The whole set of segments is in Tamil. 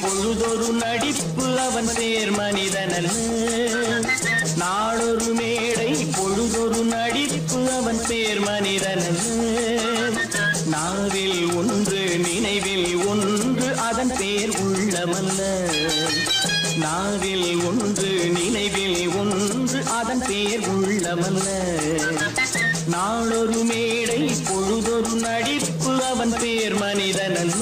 பொழுதொரு நடிப்பு அவன் பேர் மனிதனல்ல. நாளொரு மேடை பொழுதொரு நடிப்பு அவன் பேர் மனிதனல்ல. நாவில் ஒன்று நினைவில் ஒன்று அதன் பேர் உள்ளமல்ல. நாவில் ஒன்று நினைவில் ஒன்று அதன் பேர் உள்ளமல்ல. நாளொரு மேடை பொழுதொரு நடிப்பு அவன் பேர் மனிதனல்ல.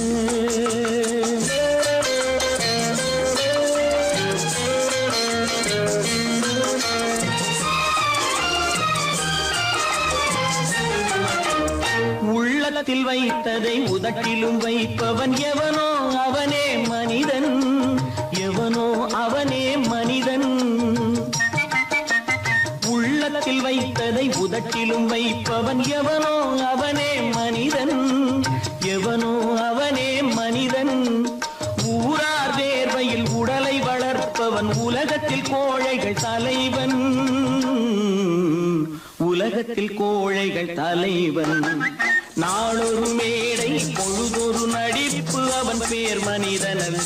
உள்ளத்தில் வைத்ததை உதட்டிலும் வைப்பவன் எவனோ அவனே மனிதன். எவனோ அவனே மனிதன். உள்ளத்தில் வைத்ததை உதட்டிலும் வைப்பவன் எவனோ அவனே மனிதன். எவனோ அவனே மனிதன். ஊரார் வேர்வையில் உடலை வளர்ப்பவன் உலகத்தில் கோழைகள் தலைவன். உலகத்தில் கோழைகள் தலைவன். நாளொரு மேடை பொழுதொரு நடிப்பு அவன் பேர் மனிதனல்ல.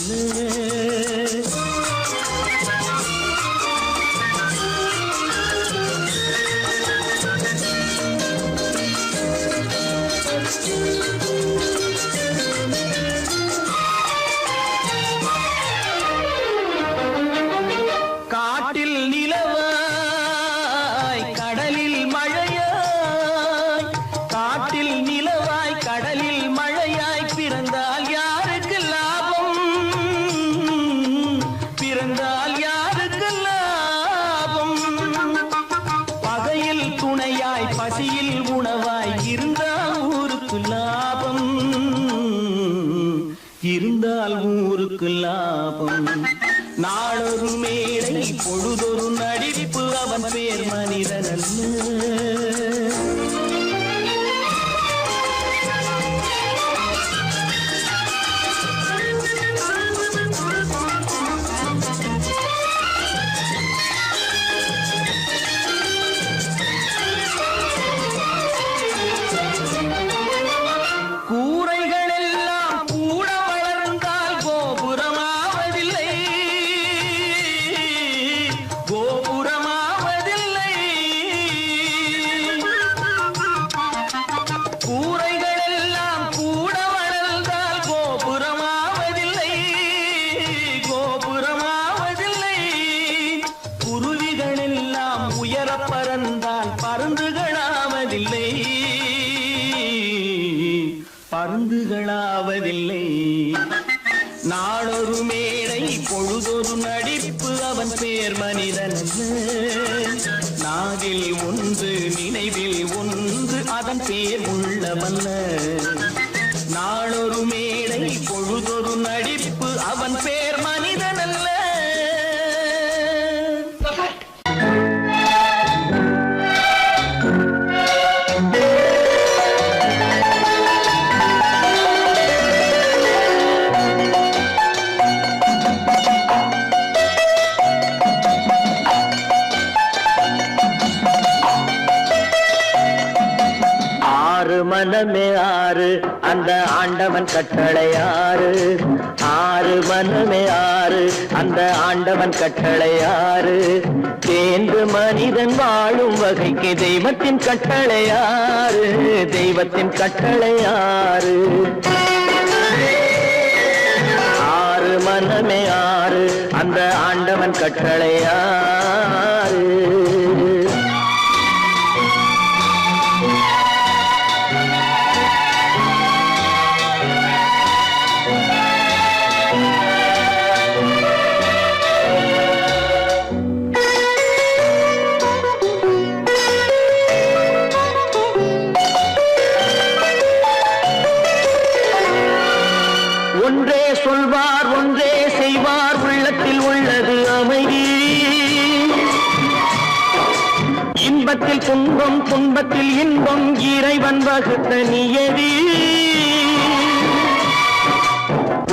காட்டில் நிலவாய் கடலில் மழையாய். காட்டில் நிலவாய் கடலில் மழையாய் பிறந்தால் யாருக்கு லாபம்? பிறந்தால் யாருக்கு லாபம்? பகையில் துணையாய் பசியில் உணவாய் இருந்தால் ஊருக்கு லாபம். இருந்தால் ஊருக்கு லாபம். நாளொரு மேடை பொழுதொரு நடிப்பு அவன் பேர் மனிதனல்ல. பருந்துகளாவதில்லை. நாளொரு மேடை பொழுதொரு நடிப்பு அவன் பேர் மனிதனல்ல. நாவில் ஒன்று நினைவில் ஒன்று அதன் பேர் உள்ளமல்ல. நாளொரு மேடை பொழுதொரு நடிப்பு அவன் பேர் மனிதனல்ல. மனமே ஆறு அந்த ஆண்டவன் கட்டளையாறு. ஆறு மனமே ஆறு அந்த ஆண்டவன் கட்டளையாறு. தேர்ந்து மனிதன் வாழும் வகைக்கு தெய்வத்தின் கட்டளையாறு. தெய்வத்தின் கட்டளையாறு. ஆறு மனமே ஆறு அந்த ஆண்டவன் கட்டளையாறு. ஒன்றே சொல்வார் ஒன்றே செய்வார் உள்ளத்தில் உள்ளது அமைதி. இன்பத்தில் துன்பம் துன்பத்தில் இன்பம் இறைவன் வகுத்த நியதி.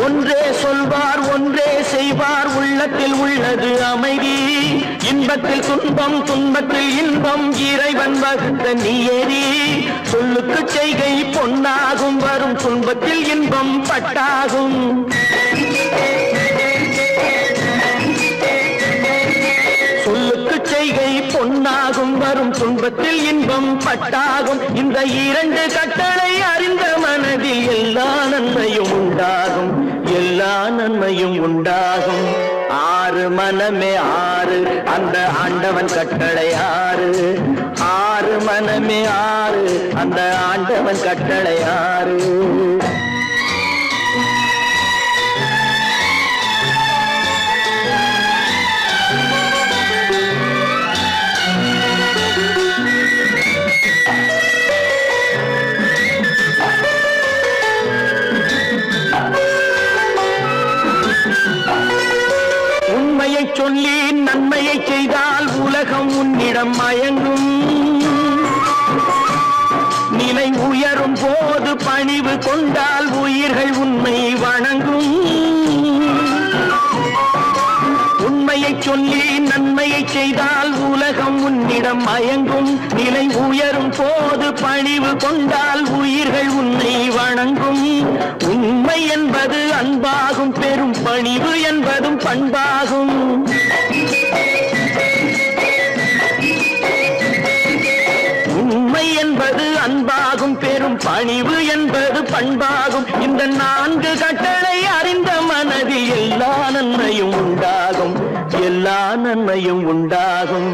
ஒன்றே சொல்வார் ஒன்றே செய்வார் உள்ளத்தில் உள்ளது அமைதி. இன்பத்தில் துன்பம் துன்பத்தில் இன்பம் இறைவன் வகுத்த நியதி. சொல்லுக்கு செய்கை பொன்னாகும் வரும் துன்பத்தில் இன்பம் பட்டாகும். பட்டாகும். இந்த இரண்டு கட்டளை அறிந்த மனதில் எல்லா நன்மையும் உண்டாகும், எல்லா நன்மையும் உண்டாகும். ஆறு மனமே ஆறு, அந்த ஆண்டவன் கட்டளை ஆறு. ஆறு மனமே ஆறு, அந்த ஆண்டவன் கட்டளை ஆறு. உண்மையை சொல்லி நன்மையை செய்தால் உலகம் உன்னிடம் மயங்கும். நிலை உயரும் போது பணிவு கொண்டால் உயிர்கள் உன்னை வணங்கும். உண்மையை சொல்லி நன்மையை செய்தால் உலகம் உன்னிடம் மயங்கும். நிலை உயரும் போது பணிவு கொண்டால் உயிர்கள் உன்னை வணங்கும். உண்மை என்பது அன்பாகும், பெரும் பணிவு என்பதும் பண்பாகும். உண்மை என்பது அன்பாகும், பெரும் பணிவு என்பது பண்பாகும். இந்த நான்கு கட்டளை அறிந்த மனதில் எல்லா நன்மையும் உண்டாகும், எல்லா நன்மையும் உண்டாகும்.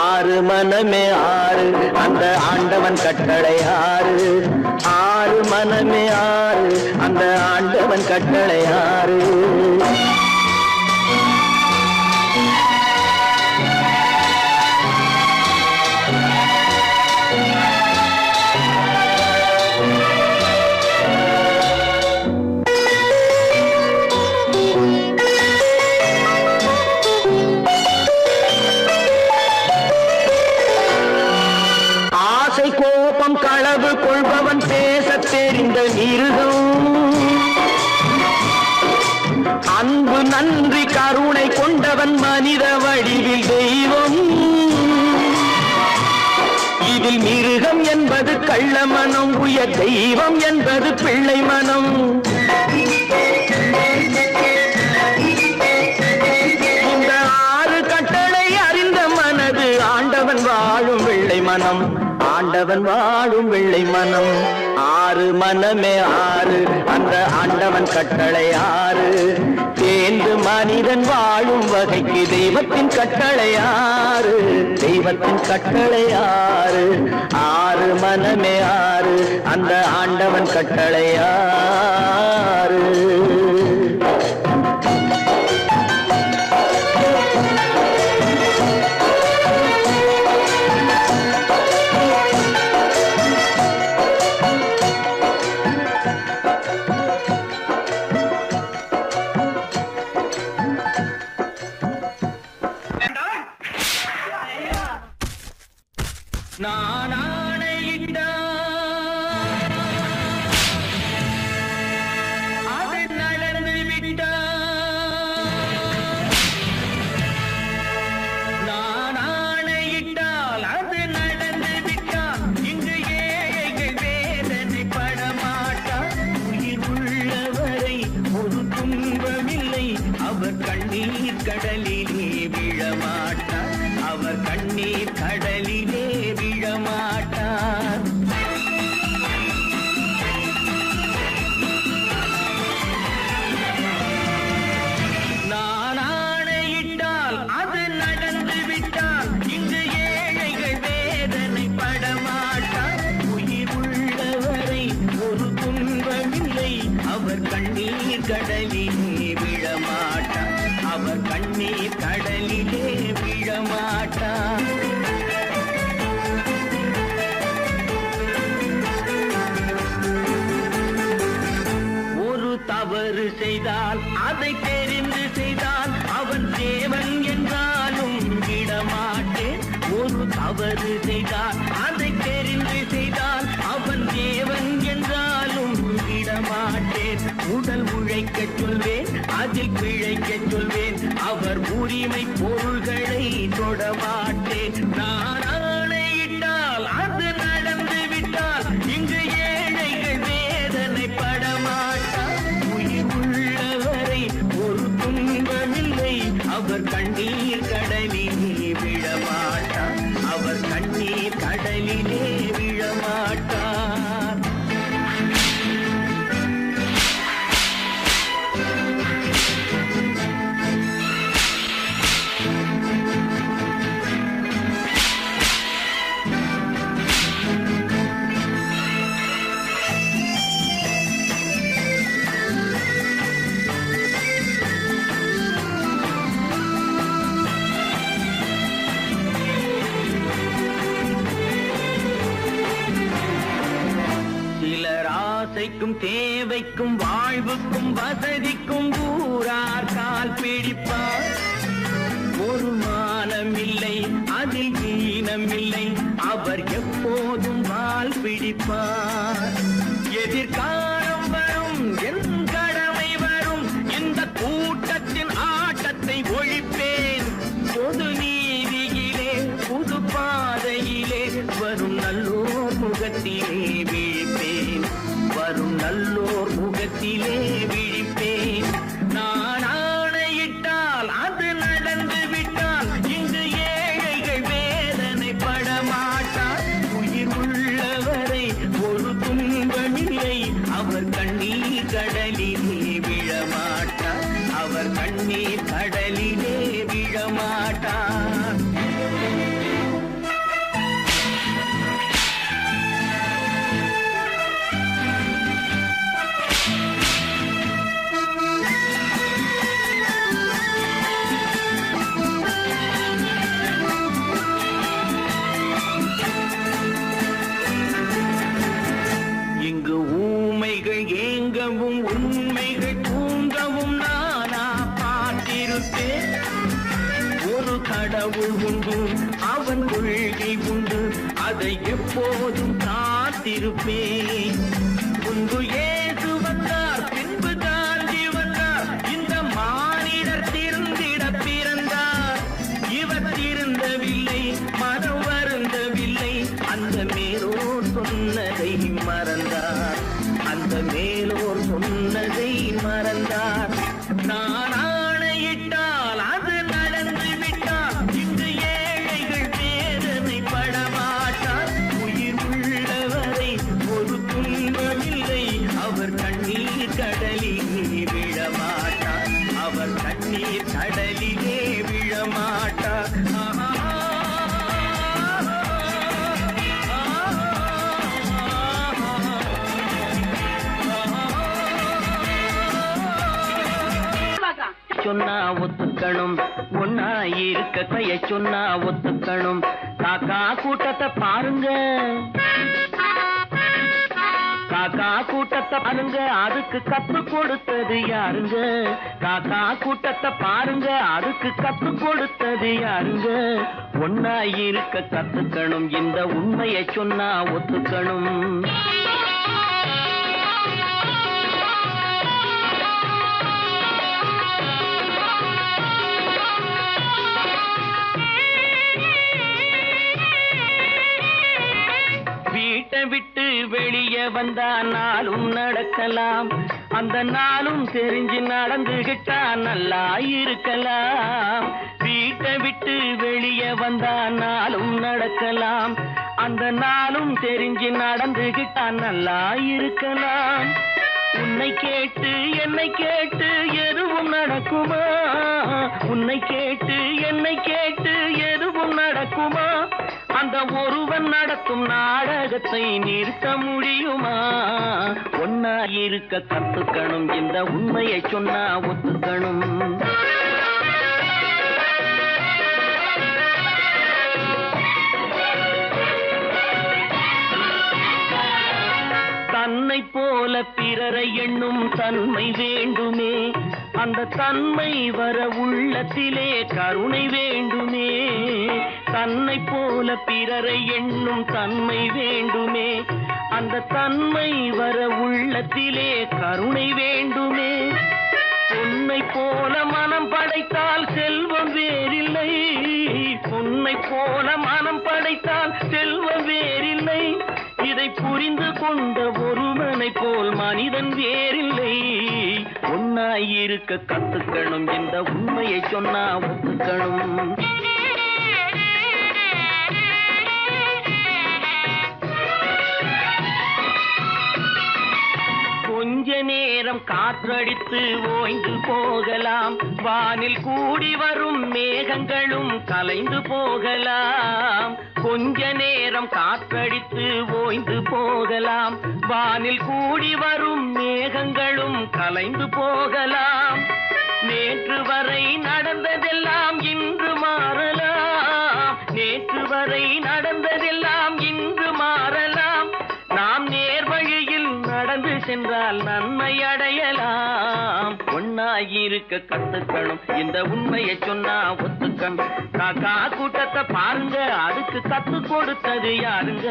ஆறு மனமே ஆறு, அந்த ஆண்டவன் கட்டளை ஆறு. ஆறு மனமே ஆறு, அந்த ஆண்டவன் கட்டளை ஆறு. கோபம் களவு கொள்பவன் பேச தெரிந்த மிருகம். அன்பு நன்றி கருணை கொண்டவன் மனித வடிவில் தெய்வம். இதில் மிருகம் என்பது கள்ள மனம், உயர் தெய்வம் என்பது பிள்ளை மனம். இந்த ஆறு கட்டளை அறிந்த மனது ஆண்டவன் வாழும் வெள்ளை மனம், ஆண்டவன் வாழும் வெள்ளை மனம். ஆறு மனமே ஆறு, அந்த ஆண்டவன் கட்டளை ஆறு. தேர்ந்து மனிதன் வாழும் வகைக்கு தெய்வத்தின் கட்டளை ஆறு, தெய்வத்தின் கட்டளை ஆறு. ஆறு மனமே ஆறு, அந்த ஆண்டவன் கட்டளை ஆறு. நான் ஆணையிட்டால் அது நடந்து விட்டால். நான் ஆணையிட்டால் அது நடந்து விட்டால். இங்கு ஏழைகள் வேதனை படமாட்டார். உயிர் உள்ளவரை ஒரு துன்பமில்லை. அவர் கண்ணீர் கடலிலே விழமாட்டார், அவர் கண்ணீர் கடலிலே விழமாட்டார். நான் ஆணையிட்டால் அது நடந்து விட்டால். இங்கு ஏழைகள் வேதனை படமாட்டார். உயிர் உள்ளவரை ஒரு துன்பமில்லை. அவர் கண்ணீர் கடலிலே விழமாட்டார், அவர் கண்ணீர் கடலிலே விழமாட்டார். ஒரு தவறு செய்தால் அதை தெரிந்து செய்தால் அவன் தேவன் என்றாலும் விடமாட்டேன். ஒரு தவறு செய்தால் அதை தெரிந்து செய்தால் அவன் தேவன் என்றாலும் விடமாட்டேன். உடல் உழைக்க சொல்வேன், அதில் பிழைக்க சொல்வேன். அவர் உரிமை பொருள்களை தொடமாட்டேன். நான் ஆணையிட்டால் அது நடந்து விட்டால். இங்கு ஏழைகள் வேதனை படமாட்டார். உயிர் உள்ளவரை ஒரு துன்பமில்லை. அவர் கண்ணீர் கடலிலே விழமாட்டார், அவர் கண்ணீர் கடலிலே தேவைக்கும் தேவைக்கும் வாழ்வுக்கும் வசதிக்கும் ஊரார் கால் பிடிப்பார். ஒரு மானமில்லை அதில் ஈனமில்லை, அவர் எப்போதும் வால் பிடிப்பார். எதிர்காலம் வரும் என் கடமை வரும், இந்த கூட்டத்தின் ஆட்டத்தை ஒழிப்பேன். பொது நீதியிலே புது பாதையிலே வரும் நல்லோர் முகத்திலே விழிப்பேன். வரும் நல்லோர் முகத்திலே விழிப்பேன். நான் ஆணையிட்டால் அது நடந்து விட்டால் இங்கு ஏழைகள் வேதனை படமாட்டார். உயிர் உள்ளவரை ஒரு துன்பமில்லை, அவர் கண்ணீர் கடலிலே விழமாட்டார். அவர் கண்ணீர் கடலிலே விழமாட்டார். இங்கு ஊமைகள் ஏங்கவும் உண்மைகள் தூங்கவும் நானா பார்த்திருப்பேன். ஒரு கடவுள் உண்டு, அவன் கொள்கை உண்டு, அதை எப்போதும் காத்திருப்பேன். முன்பு இயேசு வந்தார், பின்பு காந்தி வந்தார், இந்த மானிடர் திருந்திட பிறந்தார். இவர் திருந்தவில்லை, மனம் வருந்தவில்லை, அந்த மேலோர் சொன்னதை மறந்தார். அந்த மேலோர் சொன்னதை மறந்தார். நான் ஆணையிட்டால் அது நடந்து விட்டால் இங்கு ஏழைகள் வேதனை படமாட்டார். உயிர் உள்ளவரை ஒரு துன்பமில்லை, அவர் கண்ணீர் கடலிலே விழமாட்டார். அவர் கண்ணீர் கடலிலே விழமாட்டார். சொன்னா ஒத்துக்கணும், ஒன்னா இருக்க கைய சொன்னா ஒத்துக்கணும். காக்கா கூட்டத்தை பாருங்க, காக்கா கூட்டத்தை பாருங்க, அதுக்கு கத்து கொடுத்தது யாருங்க? காக்கா கூட்டத்தை பாருங்க, அதுக்கு கத்து கொடுத்தது யாருங்க? ஒன்னா இருக்க கத்துக்கணும், இந்த உண்மையை சொன்னா ஒத்துக்கணும். வீட்டை விட்டு வெளியே வந்தா நாளும் நடக்கலாம், அந்த நாளும் தெரிஞ்சு நடந்துகிட்டா நல்லா இருக்கலாம். வீட்டை விட்டு வெளியே வந்தா நாளும் நடக்கலாம், அந்த நாளும் தெரிஞ்சு நடந்துகிட்டா நல்லா இருக்கலாம். உன்னை கேட்டு என்னை கேட்டு எதுவும் நடக்குமா? உன்னை கேட்டு என்னை கேட்டு எதுவும் நடக்குமா? அந்த ஒருவன் நடத்தும் நாடகத்தை நிறுத்த முடியுமா? ஒன்னா இருக்க கத்துக்கணும், இந்த உண்மையை சொன்னா ஒத்துக்கணும். தன்னை போல பிறரை எண்ணும் தன்மை வேண்டுமே, அந்த தன்மை வர உள்ளத்திலே கருணை வேண்டுமே. தன்னை போல பிறரை எண்ணும் தன்மை வேண்டுமே, அந்த தன்மை வர உள்ளத்திலே கருணை வேண்டுமே. பொன்னை போல மனம் படைத்தால் செல்வம் வேறில்லை, பொன்னை போல மனம் படைத்தால் செல்வம் வேறில்லை. இதை புரிந்து கொண்ட ஒருவனை போல் மனிதன் வேறில்லை. ஒன்னாயிருக்க கத்துக்கணும், இந்த உண்மையை சொன்னா ஒத்துக்கணும். கொஞ்ச நேரம் காற்றடித்து ஓய்ந்து போகலாம், வானில் கூடி வரும் மேகங்களும் கலைந்து போகலாம். கொஞ்ச நேரம் காற்றடித்து ஓய்ந்து போகலாம், வானில் கூடி வரும் மேகங்களும் கலைந்து போகலாம். நேற்று வரை நடந்ததெல்லாம் இன்று மாறலாம், நேற்று வரை நடந்ததெல்லாம் இன்று மாறலாம். நாம் நேர்வழியில் நடந்து சென்றால் இருக்க கத்துக்கணும். இந்த உண்மையை சொன்னா ஒத்துக்கணும். காக்கா கூட்டத்தை பாருங்க, அதுக்கு கத்து கொடுத்தது யாருங்க?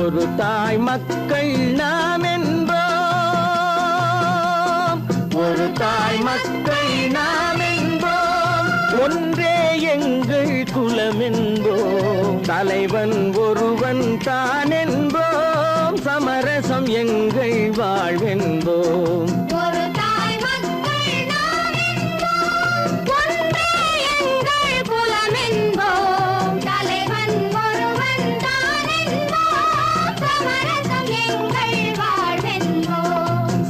ஒரு தாய் மக்கள் நாம் என்போம், ஒரு தாய் மக்கள் நாம் என்போம், ஒன்றே எங்கள் குலம் என்போம், தலைவன் ஒருவன் தான் என்போம், சமரசம் எங்கள் வாழ்வென்போம்.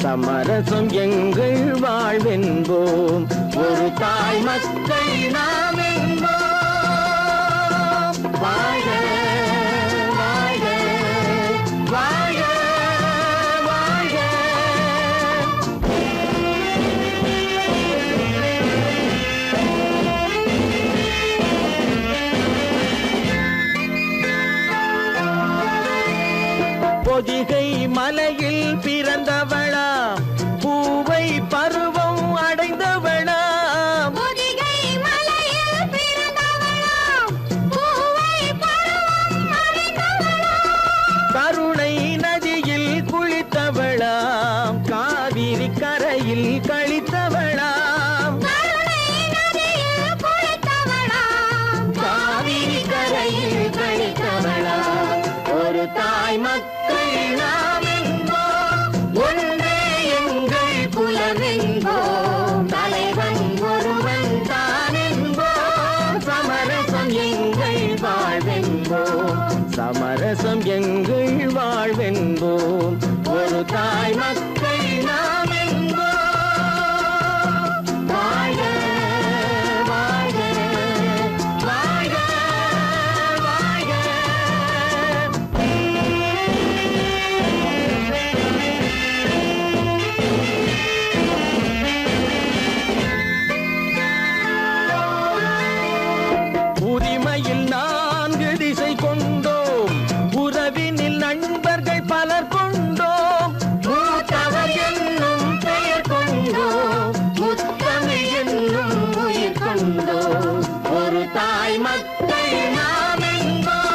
சமரசம் எங்கள் வாழ்வென்போம், ஒரு தாய் மக்கள் நாம் என்போம். வாழ வாழ வாழ வாழ. பொதிகை மலையில் பிறந்தவளா, பூவை பருவம் அடைந்தவளா, பொதிகை மலையில் பிறந்தவளா, பூவை பருவம் அடைந்தவளா, கருணை நதியில் குளித்தவளா, காவிரி கரையில் கழித்தவளா, கருணை நதியில் குளித்தவளா, காவிரி கரையில் கழித்தவளா. ஒரு தாய் மக்கள் நாம் என்போம், ஒன்றே எங்கள் குலம் என்போம், தலைவன் ஒருவன் தான் என்போம், சமரசம் எங்கள் வாழ்வென்போம், சமரசம் எங்கள் வாழ்வென்போம், ஒரு தாய் மக்கள் நாம் என்போம். வாழ வாழ வாழ வாழ. உரிமையில் 4 திசை கொண்டோம், உறவினில் நண்பர்கள் பலர் கொண்டோம், மூத்தவர் என்னும் பெயர் கொண்டோம், முத்தமிழ் என்னும் உயிர் கொண்டோம், ஒரு தாய் மக்கள் நாம் என்போம்.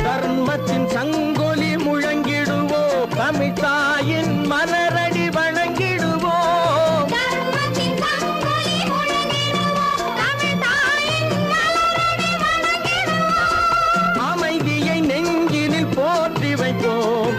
தர்மத்தின் சங்கொலி முழங்கிடுவோம், தமிழ் தாயின் மலரடி வணங்கிடுவோம், தர்மத்தின் சங்கொலி முழங்கிடுவோம், தமிழ் தாயின் மலரடி வணங்கிடுவோம், அமைதியை நெஞ்சினில் போற்றி வைப்போம்,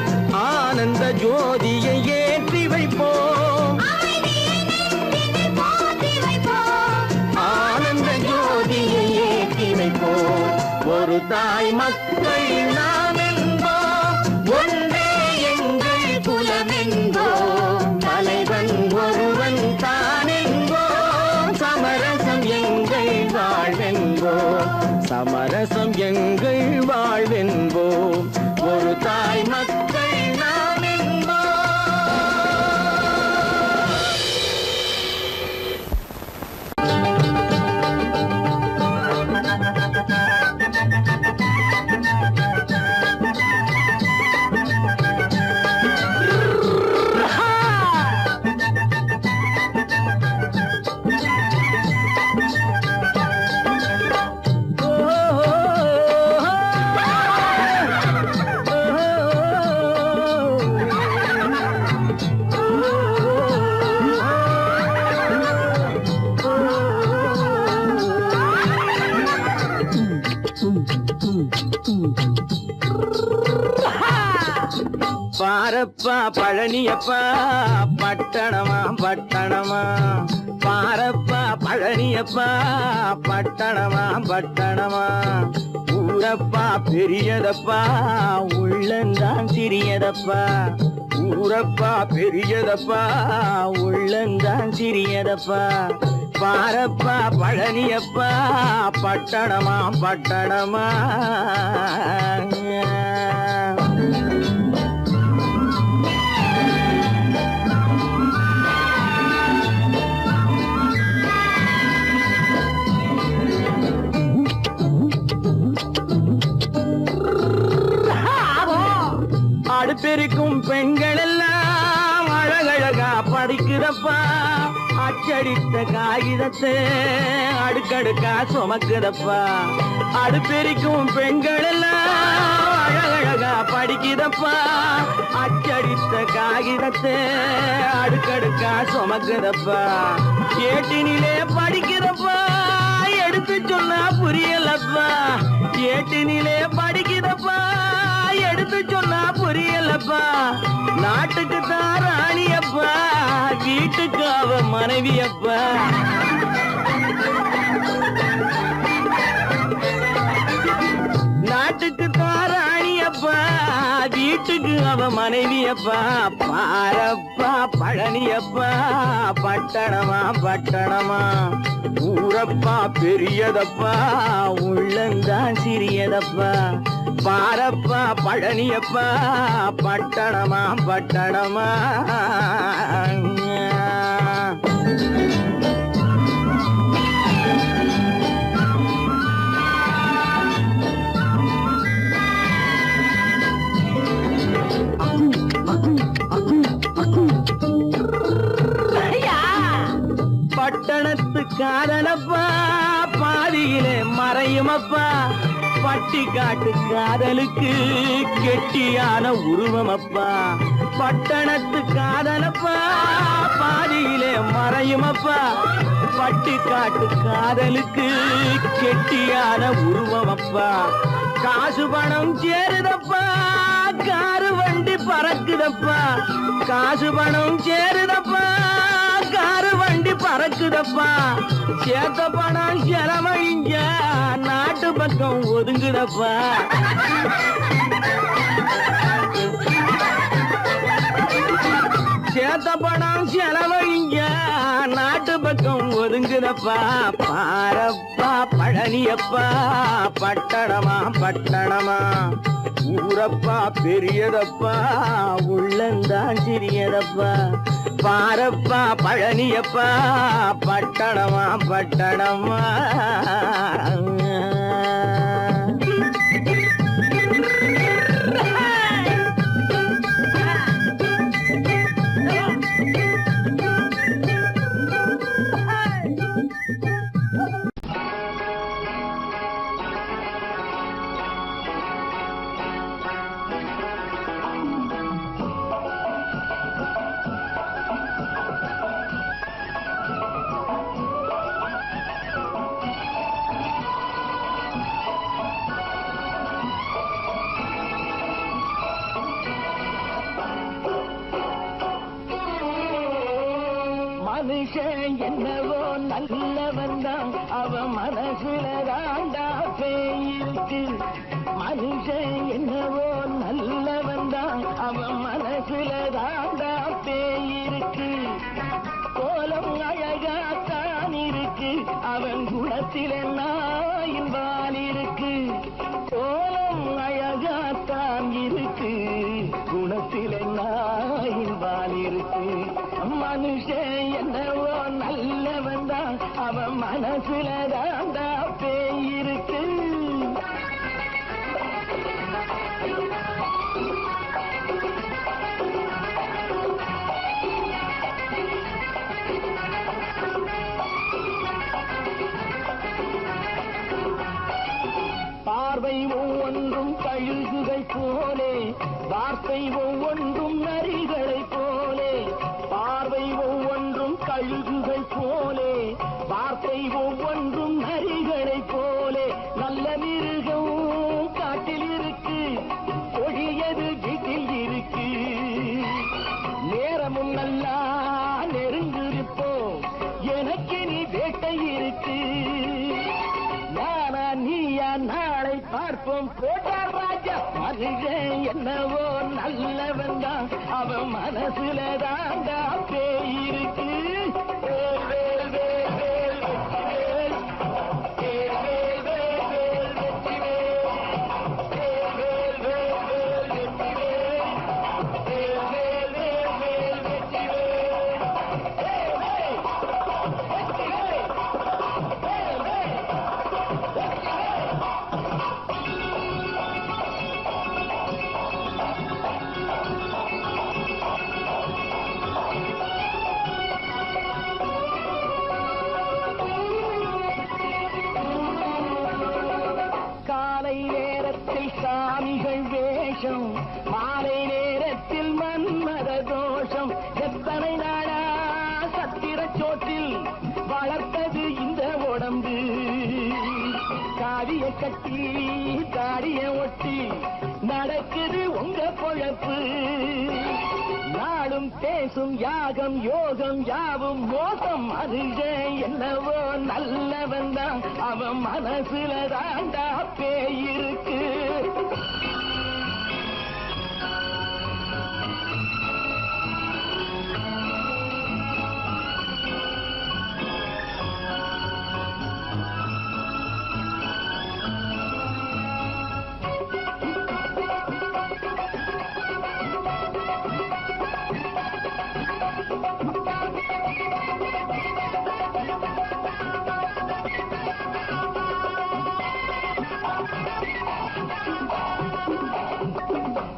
ஆனந்த ஜோதியை ஏற்றி வைப்போம், அமைதியை நெஞ்சினில் போற்றி வைப்போம், ஆனந்த ஜோதியை ஏற்றி வைப்போம், ஒரு தாய் மக்கள் நாம் என்போம், ஒன்றே எங்கள் குலம் என்போம், தலைவன் ஒருவன் தான் என்போம், சமரசம் எங்கள் வாழ்வென்போம், சமரசம் எங்கள் வாழ்வென்போம், ஒரு தாய் மக்கள் நாம் என்போம். பாரப்பா பழனியப்பா பட்டணமா பட்டணமா, பாரப்பா பழனியப்பா பட்டணமா பட்டணமா ஊரப்பா பெரியதப்பா உள்ளந்தான் சிறியதப்பா ஊரப்பா பெரியதப்பா உள்ளந்தான் சிறியதப்பா பாரப்பா பழனியப்பா பட்டணமா பட்டணமா அடுப்பெருக்கும் பெண்கள் எல்லாம் அழகழகா படிக்குதப்பா அச்சடித்த காகிதத்தை அடுக்கடுக்கா சுமக்குதப்பா அடுப்பெருக்கும் பெண்கள் எல்லாம் அழகழகா படிக்குதப்பா அச்சடித்த காகிதத்தை அடுக்கடுக்கா சுமக்குதப்பா ஏட்டினிலே படிக்குதப்பா எடுத்து சொன்னா புரியலப்பா ஏட்டினிலே படிக்குதப்பா எடுத்து சொன்னா புரியலப்பா நாட்டுக்கு தான் ராணியப்பா வீட்டுக்கு அவ மனைவியப்பா நாட்டுக்கு தான் ராணியப்பா வீட்டுக்கு அவ மனைவியப்பா பாரப்பா பழனியப்பா பட்டணமா பட்டணமா ஊரப்பா பெரியதப்பா உள்ளந்தான் சிறியதப்பா பாரப்பா பழனியப்பா பட்டணமா பட்டணமா பட்டணத்து காதலப்பா பாதியிலே மறையுமப்பா பட்டி காட்டு காதலுக்கு கெட்டியான உருவமப்பா பட்டணத்து காதலப்பா பாதியிலே மறையுமப்பா பட்டி காட்டு காதலுக்கு கெட்டியான உருவமப்பா காசு பணம் சேருதப்பா காரு வண்டி பறக்குதப்பா காசு பணம் சேருதப்பா காரு வண்டி பறக்குதப்பா சேத்த பணம் செலவழிஞ்ச நாட்டு பக்கம் ஒதுங்குதப்பா சேத்த பணம் செலவழிஞ்ச நாட்டு பக்கம் ஒதுங்குதப்பா பாரப்பா பழனியப்பா பட்டணமா பட்டணமா ஊரப்பா பெரியதப்பா உள்ளந்தான் சிறியதப்பா பாரப்பா பழனியப்பா பட்டணமா பட்டணமா மனுஷன் என்னவோ நல்லவன் தான் அவன் மனசுல தாண்டா பேயிருக்கு மனுஷன் என்னவோ நல்லவன் தான் அவன் மனசுல தாண்டா பேயிருக்கு கோலம் அழகாத்தான் இருக்கு அவன் குணத்தில நாயின் வால் இருக்கு கோலம் அழகாத்தான் இருக்கு குணத்தில நாயின் வால் இருக்கு மனுஷன் என்னவோ நல்லவன் தான் அவன் மனசுல தாண்டா பேயிருக்கு பார்வை ஒவ்வொன்றும் கழுகுகை போலே வார்த்தை ஒவ்வொன்றும் நரிகளை போலே பார்வை ஒவ்வொன்றும் கழுகுகை போலே வார்த்தை ஒவ்வொன்றும் நரிகளை போலே நல்ல மிருகம் காட்டில் இருக்கு கொடியது வீட்டில் இருக்கு நேரமும் நல்லா நெருங்கிருப்போம் எனக்கு நீ வேட்டை பார்ப்போம் போட்டார் ராஜா மனுஷன் என்னவோ நல்லவன் தான் அவன் மனசுல தாண்டா பேய் இருக்கு வேல் வேல் வேல் வேல் வெற்றி வேல் வேல் வேல் வேல் வெற்றி வேல் வேல் வேல் வேல் வெற்றி வேல் வேல் வேல் வேல் வெற்றி காலை நேரத்தில் சாமிகள் வேஷம் மாலை நேரத்தில் மன்மத தோஷம் எத்தனை நாளா சத்திர சோற்றில் வளர்த்தது இந்த உடம்பு காவிய கட்டி தாடிய ஒட்டி நடக்குது உங்க பொழப்பு நாளும் பேசும் யாகம் யோகம் யாவும் மோசம் மனுஷன் என்னவோ நல்லவன் தான் அவன் மனசுல தாண்டா பேய் இருக்கு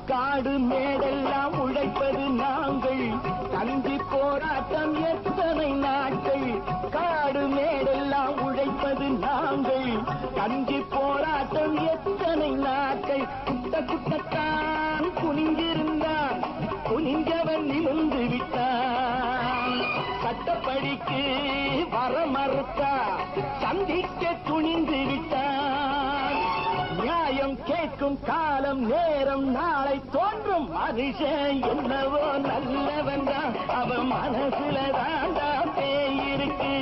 காடு மேடெல்லாம் உழைப்பது நாங்கள் தந்தி போராட்டம் எத்தனை நாட்கள் காடு மேடெல்லாம் உழைப்பது நாங்கள் தந்தி போராட்டம் எத்தனை நாட்கள் குட்ட குட்டத்தான் குனிஞ்சிருந்தான் குனிஞ்சவன் நிமிர்ந்து விட்டான் சட்டப்படிக்கு வர மறுத்தா சந்திக்க துணிந்து விட்டான் நியாயம் கேட்கும் காலம் நேரம் நாளை தோன்றும் மனுஷன் என்னவோ நல்லவன் தான் அவன் மனசுல தாண்டா பேய் இருக்கு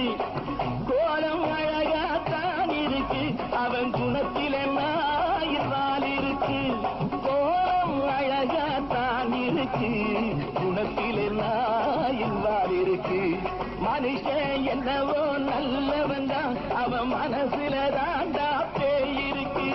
கோலம் அழகாத்தான் இருக்கு அவன் குணத்தில நாயிரால் இருக்கு கோலம் அழகாத்தான் இருக்கு குணத்தில நாயிரால் இருக்கு மனுஷன் என்னவோ நல்லவன் தான் அவன் மனசுல தாண்டா பேய் இருக்கு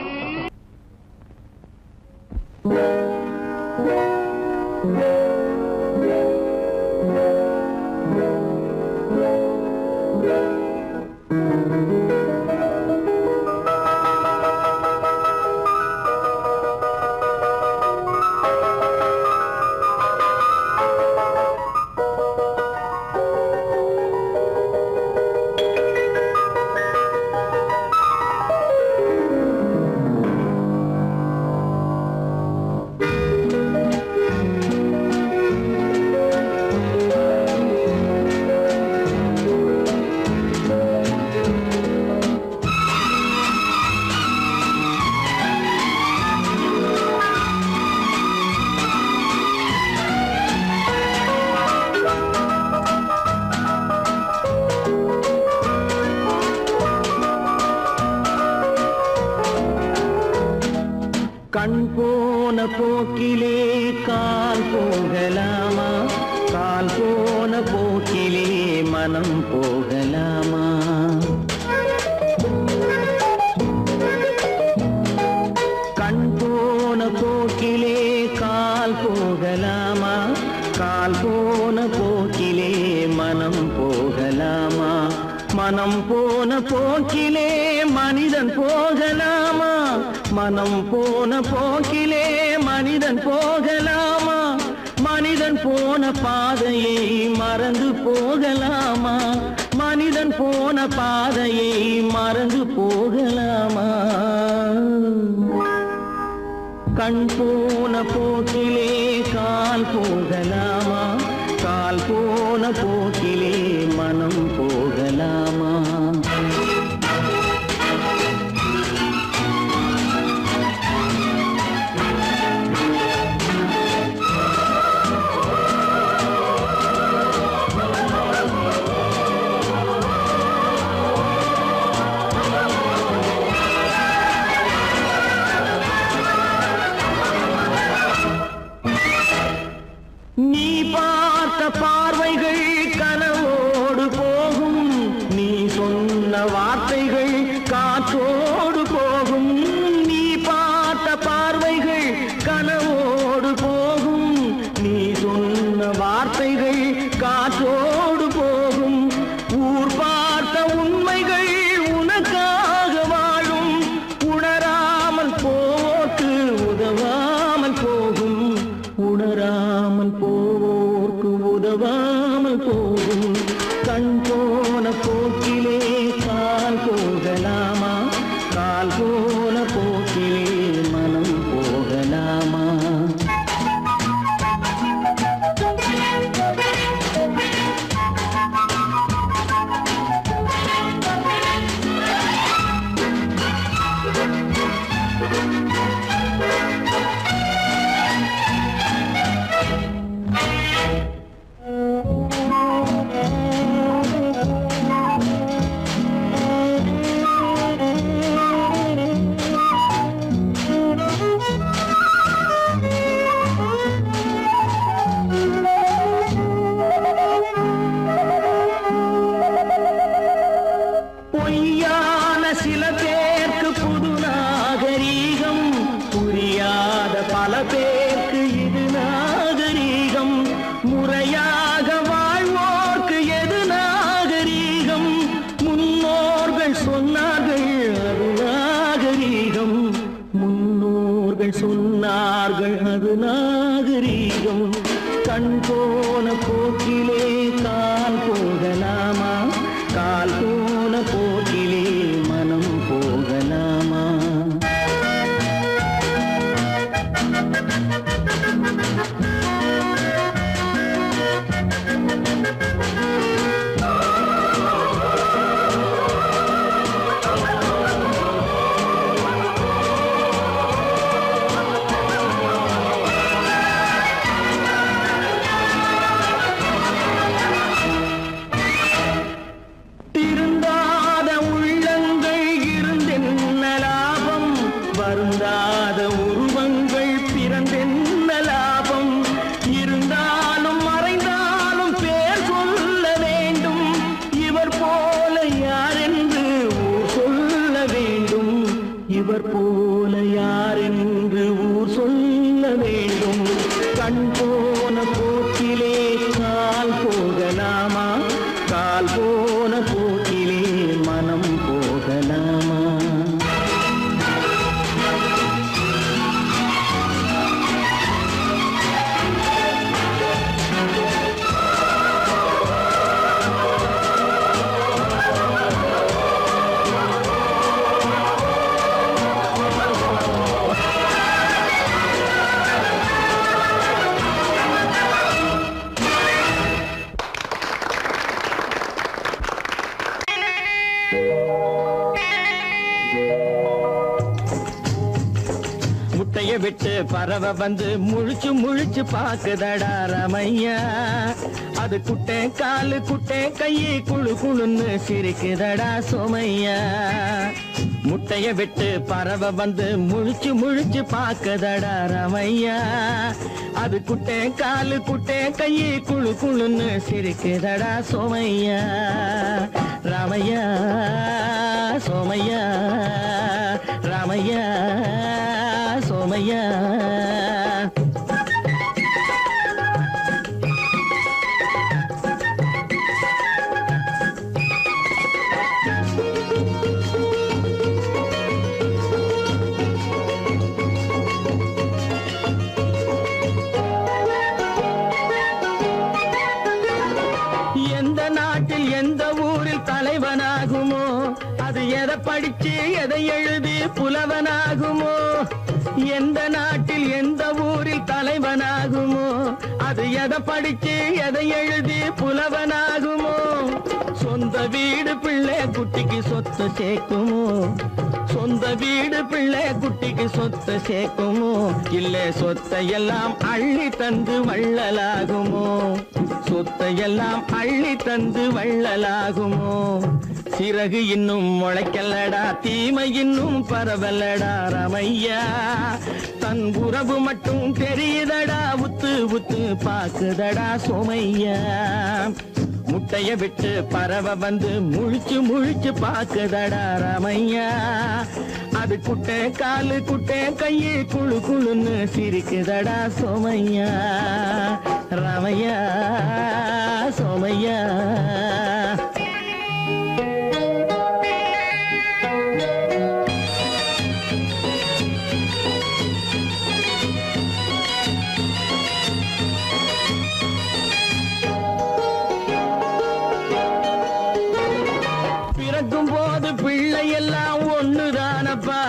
கண் போன போக்கிலே கால் போகலாமா கால் போன போக்கிலே மனம் போகலாமா கண் போன போக்கிலே கால் போகலாமா கால் போன போக்கிலே மனம் போகலாமா மனம் போன போக்கிலே மனிதன் போகலாமா மனம் போன போக்கிலே மனிதன் போகலாமா மனிதன் போன பாதையை மறந்து போகலாமா மனிதன் போன பாதையை மறந்து போகலாமா கண் போன போக்கிலே கால் போகலாமா கால் போன போக்கிலே மனம் போகலாமா காற்றோடு போகும் நீ பார்த்த பார்வைகள் கனவோடு போகும் நீ சொன்ன வார்த்தைகள் காற்றோடு போகும் ஊர் பார்த்த உண்மைகள் உனக்காக வாழும் உணராமல் போக்கு உதவாமல் போகும் உணராமல் போக்கு உதவாமல் போகும் கண் போன போக்கிலே கால் போகலாமா கால் போன போக்கிலே மனம் போகலாமா பொய்யான சில பேருக்கு புது நாகரீகம் புரியாத பல பேருக்கு இது நாகரீகம் முறையாக வாழ்வோர்க்கு எது நாகரீகம் முன்னோர்கள் சொன்னார்கள் அது நாகரீகம் முன்னோர்கள் சொன்னார்கள் அது நாகரீகம் கண் போன போக்கிலே கால் போகலாமா கால் போன போக்கிலே மனம் போகலாமா திருந்தாத உள்ளங்கள் இருந்தென்ன லாபம் வருந்தாத உருவங்கள் பிறந்தென்ன லாபம் இருந்தாலும் மறைந்தாலும் பேர் சொல்ல வேண்டும் இவர் போல யாரென்று ஊர் சொல்ல வேண்டும் இவர் போல யாரென்று ஊர் சொல்ல வேண்டும் கண் போன போக்கிலே கால் போகலாமா கால் போன போக்கிலே மனம் போகலாமா முட்டைய விட்டு பறவை வந்து முழிச்சு முழிச்சு பாக்குதடா ரமையா அது குட்டை காலு குட்டை கையை குழு குழுன்னு சிரிக்குதடா சோமையா முட்டைய விட்டு பறவை வந்து முழிச்சு முழிச்சு பாக்குதடா ரமையா அது குட்டை காலு குட்டை கையை குழு குழுன்னு சிரிக்குதடா சோமையா ராமையா சோமையா ராமையா சோமையா எந்த நாட்டில் எந்த ஊரில் தலைவனாகுமோ அது எதை படிச்சு எதை எழுதி புலவனாகுமோ எந்த நாட்டில் எந்த ஊரில் தலைவனாகுமோ அது எதை படிச்சு எதை எழுதி புலவனாகுமோ சொந்த வீடு பிள்ளை குட்டிக்கு சொத்து சேர்க்குமோ சொந்த வீடு பிள்ளை குட்டிக்கு சொத்து சேர்க்குமோ இல்லை சொத்தை எல்லாம் அள்ளி தந்து வள்ளலாகுமோ சொத்தை எல்லாம் அள்ளி தந்து வள்ளலாகுமோ சிறகு இன்னும் முளைக்கல்லடா தீமை இன்னும் பரவலடா ரமையா தன் உறவு மட்டும் தெரியுதடா உத்து உத்து பாக்குதடா சோமையா முட்டைய விட்டு பறவை வந்து முழிச்சு முழிச்சு பாக்குதடா ராமையா. அது குட்டை காலு குட்டை கையு குழு குழுன்னு சிரிக்குதடா சோமையா. ராமையா சோமையா. பிறக்கும் போது பிள்ளை எல்லாம் ஒண்ணுதானப்பா,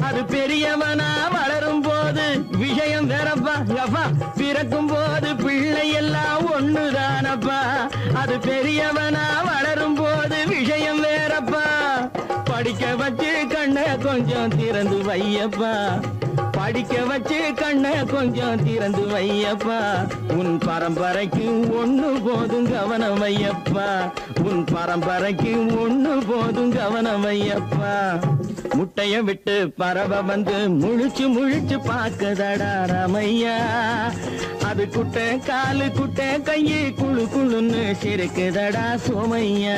அது பெரியவனா வளரும் போது விஷயம் வேறப்பா. அப்பா பிறக்கும் போது பிள்ளை எல்லாம் ஒண்ணுதானப்பா, அது பெரியவனா வளரும் போது விஷயம் வேறப்பா. படிக்க வச்சு கண்ணை கொஞ்சம் திறந்து வையப்பா, படிக்க வச்சு கண்ணை கொஞ்சம் திறந்து வையப்பா. உன் பரம்பரைக்கு ஒண்ணு போதும் கவனம் வையப்பா, உன் பரம்பரைக்கு ஒண்ணு போதும் கவனம் வையப்பா. முட்டைய விட்டு பறவை வந்து முழிச்சு முழிச்சு பாக்குதடா ராமையா. அது குட்டை காலு குட்டை கையு குழு குழுன்னு சிரிக்குதடா சோமையா.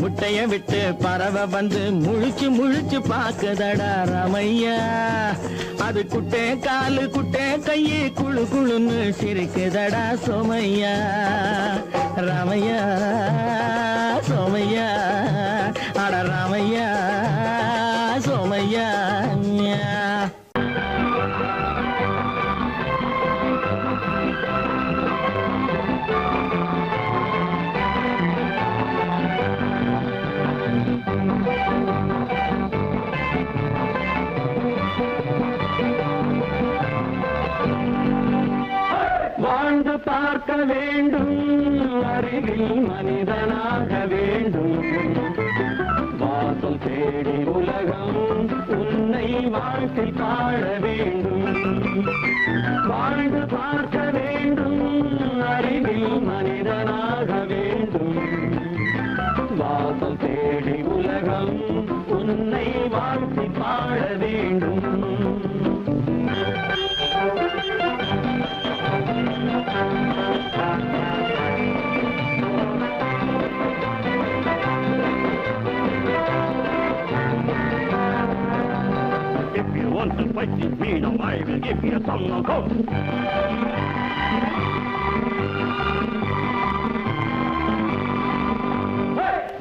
முட்டைய விட்டு பறவை வந்து முழிச்சு முழிச்சு பாக்குதடா ராமையா. அது குட்டை காலு குட்டை கையு குழு குழுன்னு சிரிக்குதடா சோமையா. ராமையா சோமையா. அட ராமையா சோமையா. வாழ்ந்து பார்க்க வேண்டும், அறிவில் மனிதனாக வேண்டும். வாசல் தேடி உலகம் உன்னை வாழ்க்கை பாட வேண்டும். வாழ்ந்து பார்க்க வேண்டும், அறிவில் மனிதனாக வேண்டும். வாசல் தேடி உலகம் உன்னை வாழ்க்கை பாட வேண்டும். If you want to fight with me now, I will give you some of those.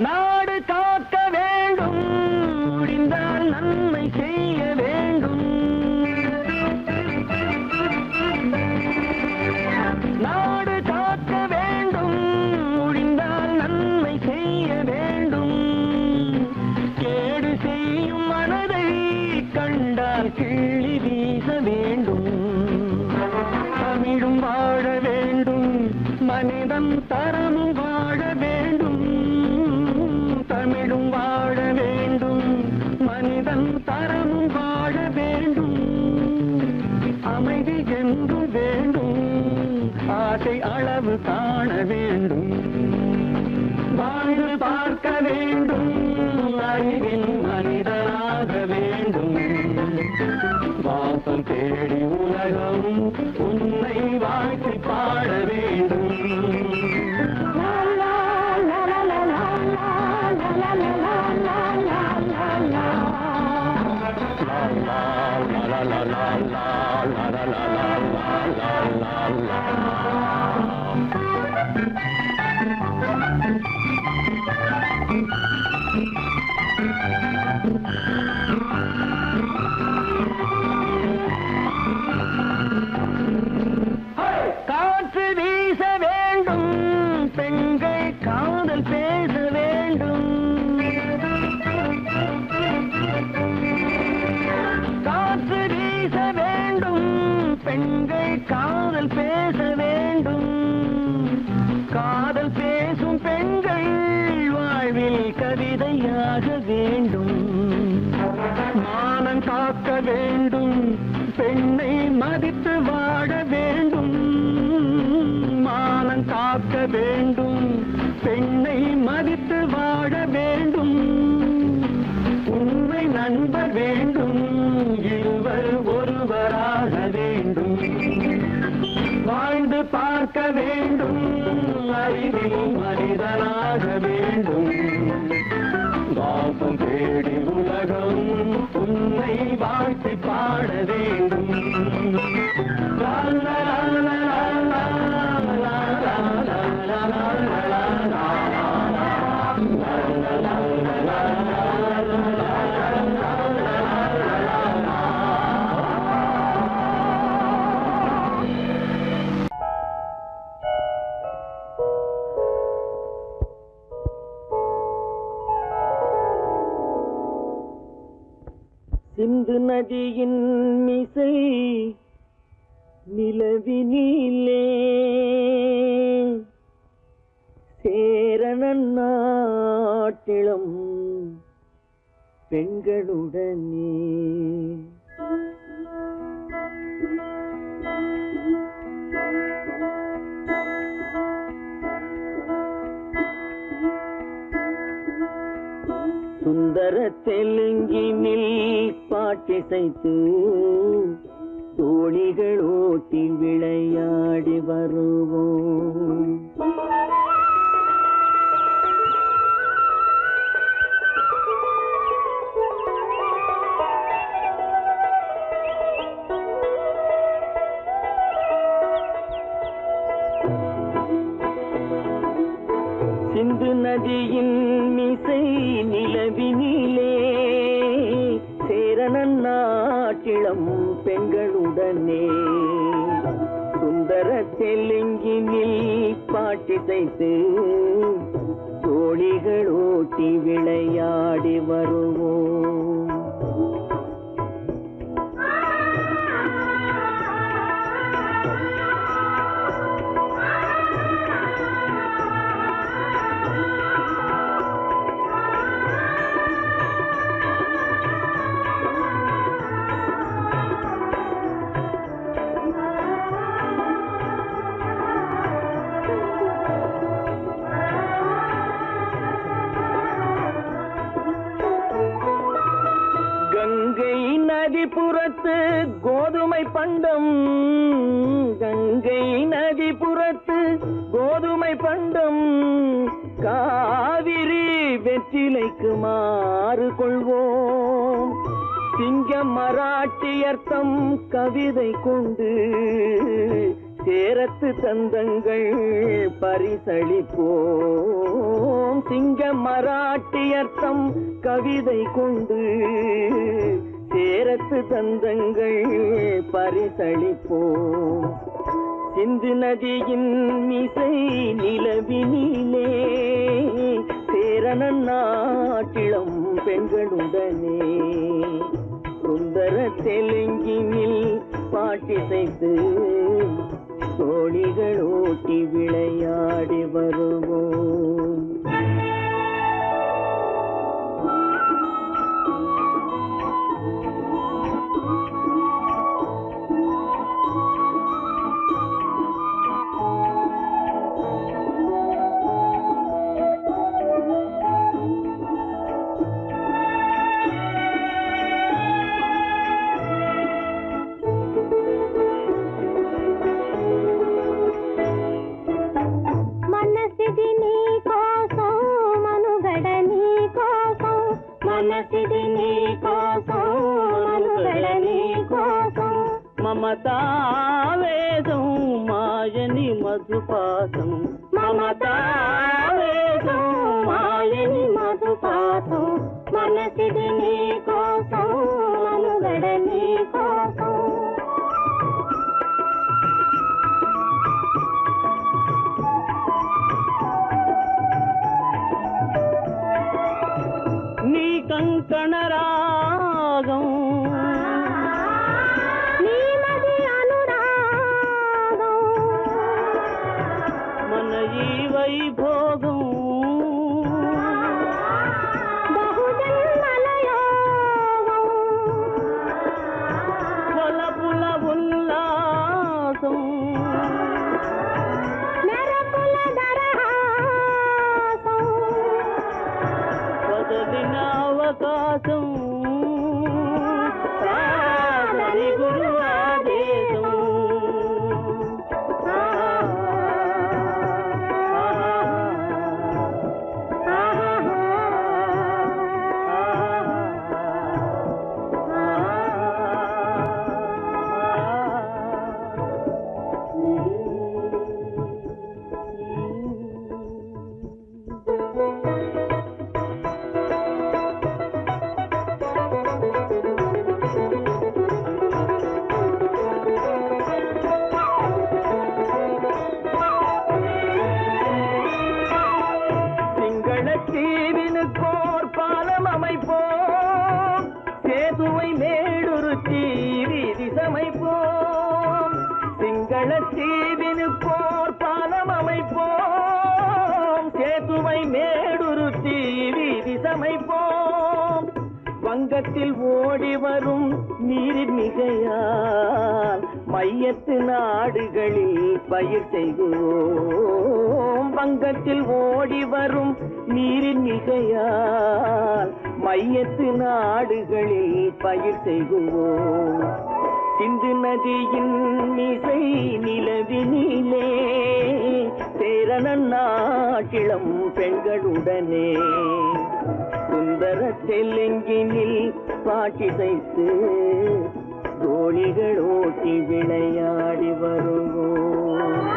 நாடு காக்க வேண்டும், முடிந்தால் நன்மை செய்ய வேண்டும். நாடு காக்க வேண்டும், முடிந்தால் நன்மை செய்ய வேண்டும். கேடு செய்யும் மனதை கண்டால் கிள்ளி வீச வேண்டும். தமிழும் வாழ வேண்டும், மனிதன் தரமும் வாழ வேண்டும். தமிழும் வாழ வேண்டும், மனிதன் தரமும் வாழ வேண்டும். அமைதி என்று வேண்டும், ஆசை அளவு காண வேண்டும். வாழ்ந்து பார்க்க வேண்டும், அறிவில் மனிதனாக வேண்டும். வாசம் தேடி உலகம் உன்னை வாழ்க்கை பாட வேண்டும். காற்று வீச வேண்டும், பெண்கள் காதல் பேச வேண்டும். காற்று வீச வேண்டும், பெண்கள் காதல் பேச வேண்டும். காதல் பேசும் பெண்கள் வாழ்வில் கவிதையாக வேண்டும். மானம் காக்க வேண்டும், பெண்ணை மதித்து வாழ வேண்டும். மானம் காக்க வேண்டும், பெண்ணை மதித்து வாழ வேண்டும். உண்மை நண்பர் வேண்டும், இருவர் ஒருவராக வேண்டும். வாழ்ந்து பார்க்க வேண்டும், அறிவில் சிந்து நதியின் மிசை நிலவினிலே சேரணன் நாட்டிலும் பெண்களுடனே சுந்தர தெலுங்கினில் பாட்டிசைத்து தோணிகள் ஓட்டி விளையாடி வருவோம். சிந்து நதியின் மிசை நிலவினிலே சேரணன் நாட்டிளம் பெண்களுடனே சுந்தர தெலுங்கினில் பாட்டிசைத்து தோணிகள் ஓட்டி விளையாடி வருவோம். கங்கை நதிபுறத்து கோதுமை பண்டம், கங்கை நதிபுறத்து கோதுமை பண்டம், காவிரி வெற்றிலைக்கு மாறு கொள்வோம். சிங்க மராட்டியர்த்தம் கவிதை கொண்டு சேரத்து தந்தங்கள் பரிசளிப்போம். சிங்க மராட்டியர்த்தம் கவிதை கொண்டு சேரத்து தந்தங்கள் பரிசளிப்போம். சிந்து நதியின் மிசை நிலவினிலே சேரணன் நாட்டிளம் பெண்களுடனே சுந்தர தெலுங்கினில் பாட்டிசைத்து தோணிகள் ஓட்டி விளையாடி வருவோம். మనసిది నీ కోసం మనుగడ నీ కోసం మమతావేదం మాయని మధుపాసం మమతావేదం మాయని మధుపాసం మనసిది నీ కోసం మనుగడ నీ కోసం కంకణ రాగం నీమది అనురాగం మన ఈ వైభోగం బహుజన్మల యోగం వలపుల ఉల్లాసం మెరపుల దరహాసం వదలిన అవకాశం సాధని గురు ఆదేశం வங்கத்தில் ஓடி வரும் நீரின் மிகையால் மையத்து நாடுகளில் பயிர் செய்கிறோம். வங்கத்தில் ஓடி வரும் நீரின் மிகையால் மையத்து நாடுகளில் பயிர் செய்கிறோம். சிந்து நதியின் மிசை நிலவினிலே சேரணன் நாட்டிளம் பெண்களுடனே சுந்தர தெலுங்கினில் பாட்டிசைத்து தோணிகள் ஓட்டி விளையாடி வருவோம்.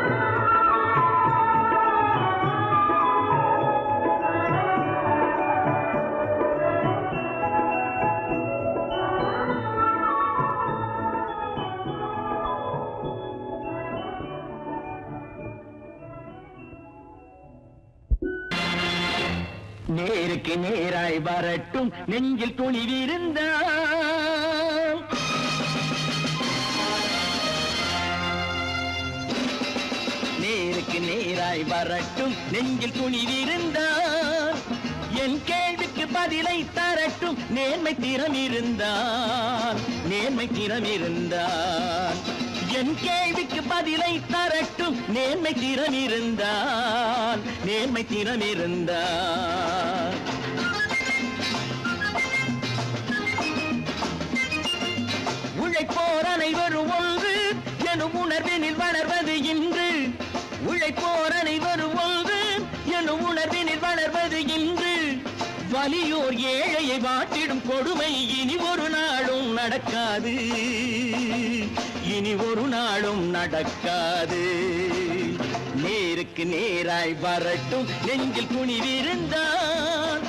நேருக்கு நேராய் வரட்டும் நெஞ்சில் துணிவிருந்தால் நேருக்கு நேராய் வரட்டும் நெஞ்சில் துணிவிருந்தால் என் கேள்விக்கு பதிலை தரட்டும் நேர்மை திறம் இருந்தால் என் கேள்விக்கு பதிலை தரட்டும் நேர்மை திறம் இருந்தால் உழைப்போர் அனைவரும் ஒன்று எனும் உணர்வினில் வளர்வது இன்று உழைப்போர் அனைவரும் ஒன்று எனும் உணர்வினில் வளர்வது இன்று வலியோர் ஏழையை வாட்டிடும் கொடுமை இனி ஒரு நாளும் நடக்காது நேருக்கு நேராய் வரட்டும் நெஞ்சில் துணிவிருந்தால்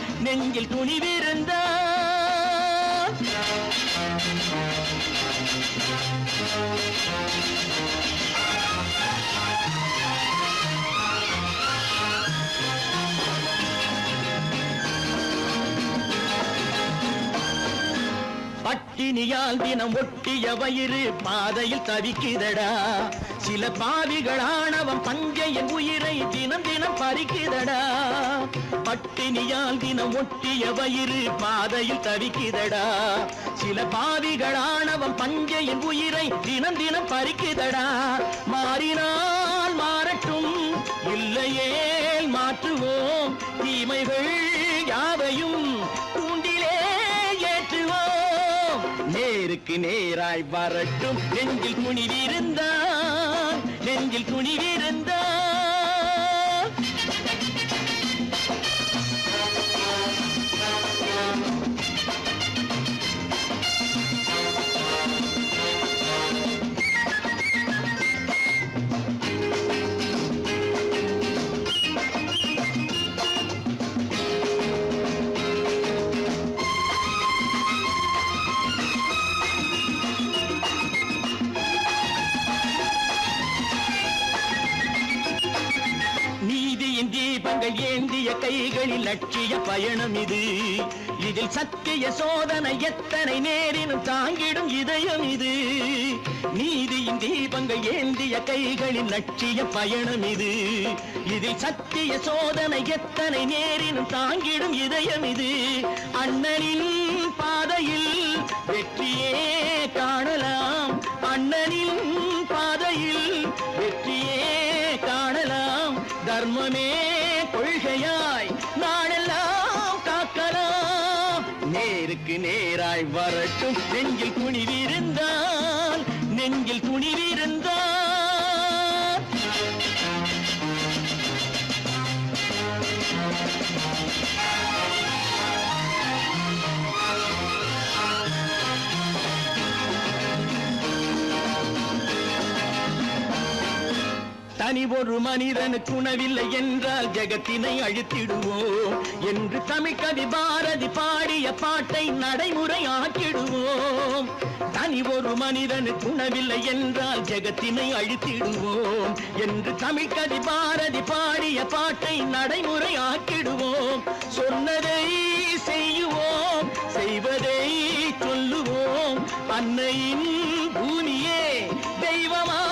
பட்டினியால் தினம் ஒட்டிய வயிறு பாதையில் தவிக்குதடா சில பாவிகள் ஆணவம் பஞ்சையின் உயிரை தினம் தினம் பறிக்குதடா பட்டினியால் தினம் ஒட்டிய வயிறு பாதையில் தவிக்குதடா சில பாவிகள் ஆணவம் பஞ்சையின் உயிரை தினம் தினம் பறிக்குதடா மாறினால் மாறட்டும் இல்லையே மாற்றுவோம் தீமைகள் யாவையும் தூண்டிலே ஏற்றுவோம் நேருக்கு நேராய் வரட்டும் நெஞ்சில் துணிவிருந்தால் தீபங்கள் ஏந்திய கைகளில் லட்சிய பயணம் இது இதில் சத்திய சோதனை எத்தனை நேரினும் தாங்கிடும் இதயம் இது நீதியின் தீபங்கள் ஏந்திய கைகளில் லட்சிய பயணம் இது இதில் சத்திய சோதனை எத்தனை நேரினும் தாங்கிடும் இதயம் இது அண்ணனின் பாதையில் வெற்றியே காணலாம் அண்ணனின் பாதையில் வெற்றியே காணலாம் தர்மமே கொள்கையாய் நாளெல்லாம் காக்கலாம் நேருக்கு நேராய் வரட்டும் நெஞ்சில் துணிவிருந்தால் தனி ஒரு மனிதனுக்கு உணவில்லை என்றால் ஜெகத்தினை அழித்திடுவோம் என்று தமிழ் கவி பாரதி பாடிய பாட்டை நடைமுறையாக்கிடுவோம் தனி ஒரு மனிதனுக்கு உணவில்லை என்றால் ஜெகத்தினை அழித்திடுவோம் என்று தமிழ் கவி பாரதி பாடிய பாட்டை நடைமுறையாக்கிடுவோம் சொன்னதை செய்யுவோம் செய்வதை சொல்லுவோம் அன்னையின் பூமியே தெய்வமா